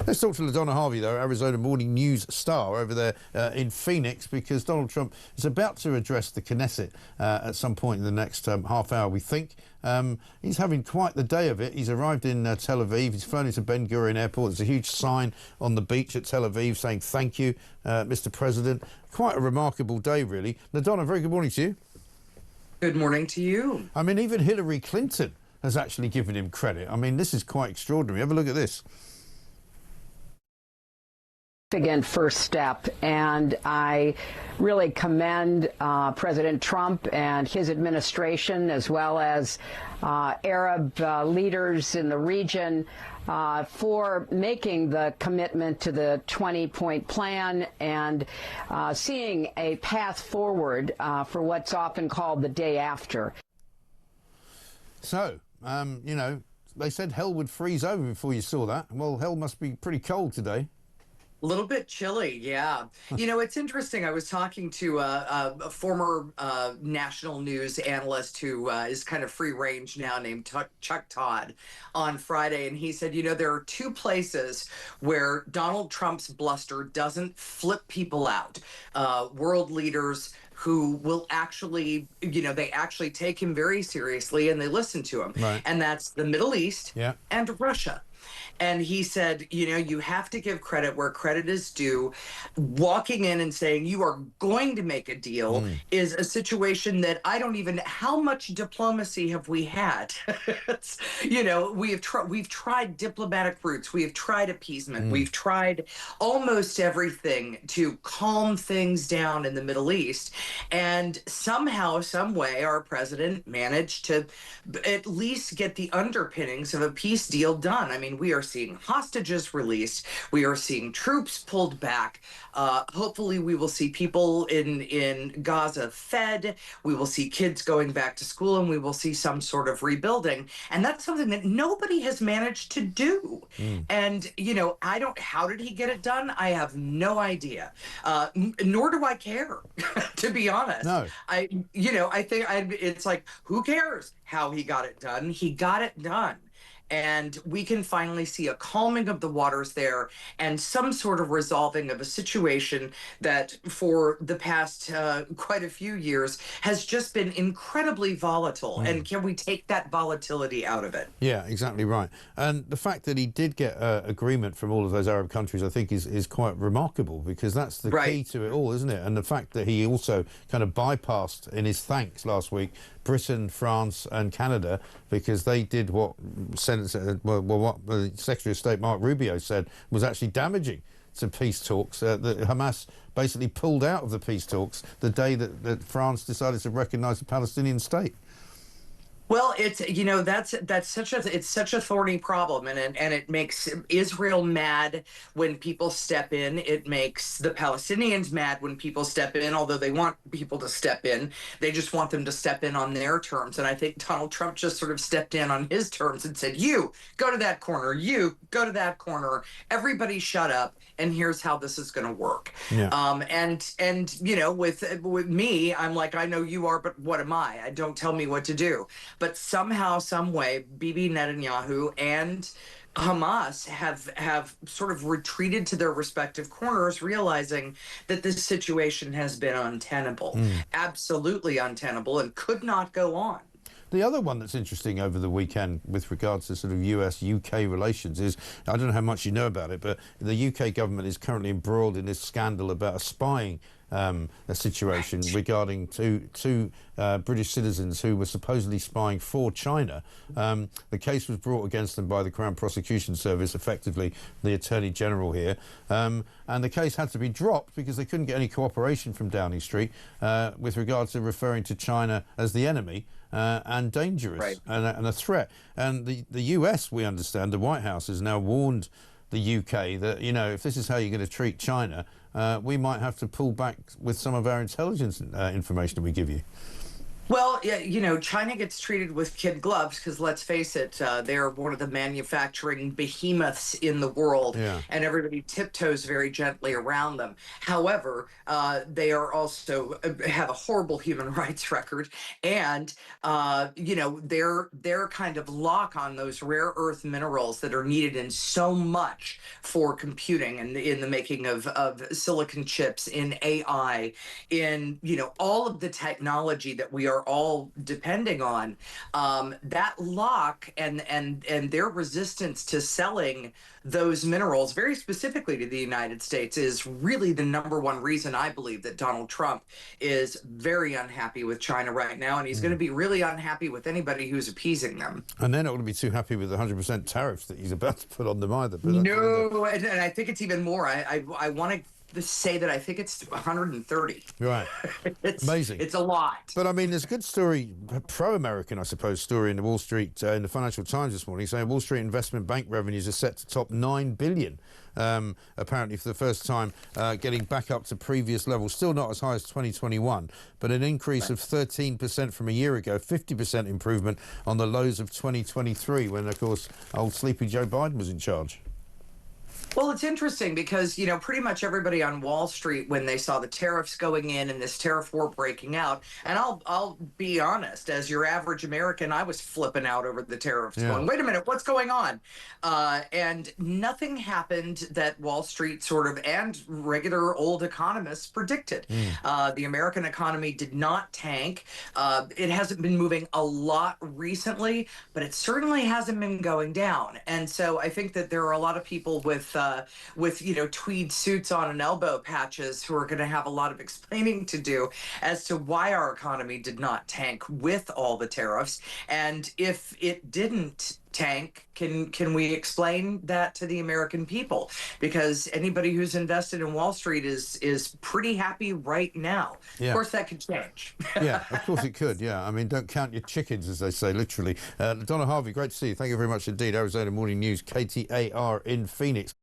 Let's talk to Ladona Harvey, though, Arizona Morning News star over there in Phoenix, because Donald Trump is about to address the Knesset at some point in the next half hour, we think. He's having quite the day of it. He's arrived in Tel Aviv. He's flown into Ben Gurion Airport. There's a huge sign on the beach at Tel Aviv saying, "Thank you, Mr. President." Quite a remarkable day, really. Ladona, very good morning to you. Good morning to you. I mean, even Hillary Clinton has actually given him credit. I mean, this is quite extraordinary. Have a look at this. Again, first step, and I really commend President Trump and his administration, as well as Arab leaders in the region, for making the commitment to the 20-point plan and seeing a path forward for what's often called the day after. So, you know, they said hell would freeze over before you saw that. Well, hell must be pretty cold today. A little bit chilly, yeah. You know, it's interesting. I was talking to a former national news analyst who is kind of free range now, named Chuck Todd, on Friday. And he said, you know, there are two places where Donald Trump's bluster doesn't flip people out. World leaders who will actually, you know, they actually take him very seriously and they listen to him. Right. And that's the Middle East and Russia. And he said, you know, you have to give credit where credit is due. Walking in and saying you are going to make a deal is a situation that I don't even, how much diplomacy have we had? You know, we've tried diplomatic routes. We have tried appeasement. We've tried almost everything to calm things down in the Middle East. And somehow, some way, our president managed to at least get the underpinnings of a peace deal done. I mean, we are seeing hostages released. We are seeing troops pulled back. Hopefully we will see people in Gaza fed. We will see kids going back to school, and we will see some sort of rebuilding. And that's something that nobody has managed to do. And, you know, how did he get it done? I have no idea. Nor do I care, to be honest. No. I think it's like, who cares how he got it done? He got it done. And we can finally see a calming of the waters there and some sort of resolving of a situation that for the past quite a few years has just been incredibly volatile. And can we take that volatility out of it? Yeah, exactly right. And the fact that he did get agreement from all of those Arab countries, I think, is quite remarkable, because that's the key to it all, isn't it? And the fact that he also kind of bypassed in his thanks last week Britain, France and Canada, because they did what what the Secretary of State Mark Rubio said was actually damaging to peace talks. That Hamas basically pulled out of the peace talks the day that France decided to recognise the Palestinian state. Well, it's, you know, that's such a thorny problem, and it makes Israel mad when people step in. It makes the Palestinians mad when people step in, although they want people to step in. They just want them to step in on their terms. And I think Donald Trump just sort of stepped in on his terms and said, you go to that corner, you go to that corner, everybody shut up, and here's how this is going to work. Yeah. And you know, with me, I'm like, I know you are, but what am I? Don't tell me what to do. But somehow, some way, Bibi Netanyahu and Hamas have sort of retreated to their respective corners, realizing that this situation has been untenable, absolutely untenable, and could not go on. The other one that's interesting over the weekend with regards to sort of US-UK relations is, I don't know how much you know about it, but the UK government is currently embroiled in this scandal about a spying a situation regarding two British citizens who were supposedly spying for China. The case was brought against them by the Crown Prosecution Service, effectively the Attorney General here, and the case had to be dropped because they couldn't get any cooperation from Downing Street with regard to referring to China as the enemy and dangerous and a threat. And the US, we understand, the White House has now warned the UK that, you know, if this is how you're going to treat China, we might have to pull back with some of our intelligence information that we give you. Well, yeah, you know, China gets treated with kid gloves because let's face it, they're one of the manufacturing behemoths in the world, Yeah. and everybody tiptoes very gently around them. However, they are also have a horrible human rights record, and you know, their kind of lock on those rare earth minerals that are needed in so much for computing and in the making of silicon chips, in AI, in, you know, all of the technology that we are all depending on, that lock and their resistance to selling those minerals very specifically to the United States is really the number one reason I believe that Donald Trump is very unhappy with China right now, and he's going to be really unhappy with anybody who's appeasing them. And they're not going to be too happy with the 100% tariffs that he's about to put on them either. But No, and I think it's even more. I want to say that I think it's 130. Right. It's amazing. It's a lot. But I mean, there's a good story, a pro-American, I suppose, story in the Wall Street, in the Financial Times this morning, saying Wall Street investment bank revenues are set to top $9 billion, apparently for the first time, getting back up to previous levels. Still not as high as 2021, but an increase of 13% from a year ago, 50% improvement on the lows of 2023, when, of course, old sleepy Joe Biden was in charge. Well, it's interesting because, you know, pretty much everybody on Wall Street, when they saw the tariffs going in and this tariff war breaking out, and I'll be honest, as your average American, I was flipping out over the tariffs, going, wait a minute, what's going on? And nothing happened that Wall Street sort of, and regular old economists predicted. The American economy did not tank. It hasn't been moving a lot recently, but it certainly hasn't been going down. And so I think that there are a lot of people with you know, tweed suits on and elbow patches who are going to have a lot of explaining to do as to why our economy did not tank with all the tariffs. And if it didn't tank, can we explain that to the American people? Because anybody who's invested in Wall Street is pretty happy right now. Yeah. Of course, that could change. Yeah, of course it could. Yeah, I mean, don't count your chickens, as they say, literally. Ladona, Harvey, great to see you. Thank you very much indeed. Arizona Morning News, KTAR in Phoenix.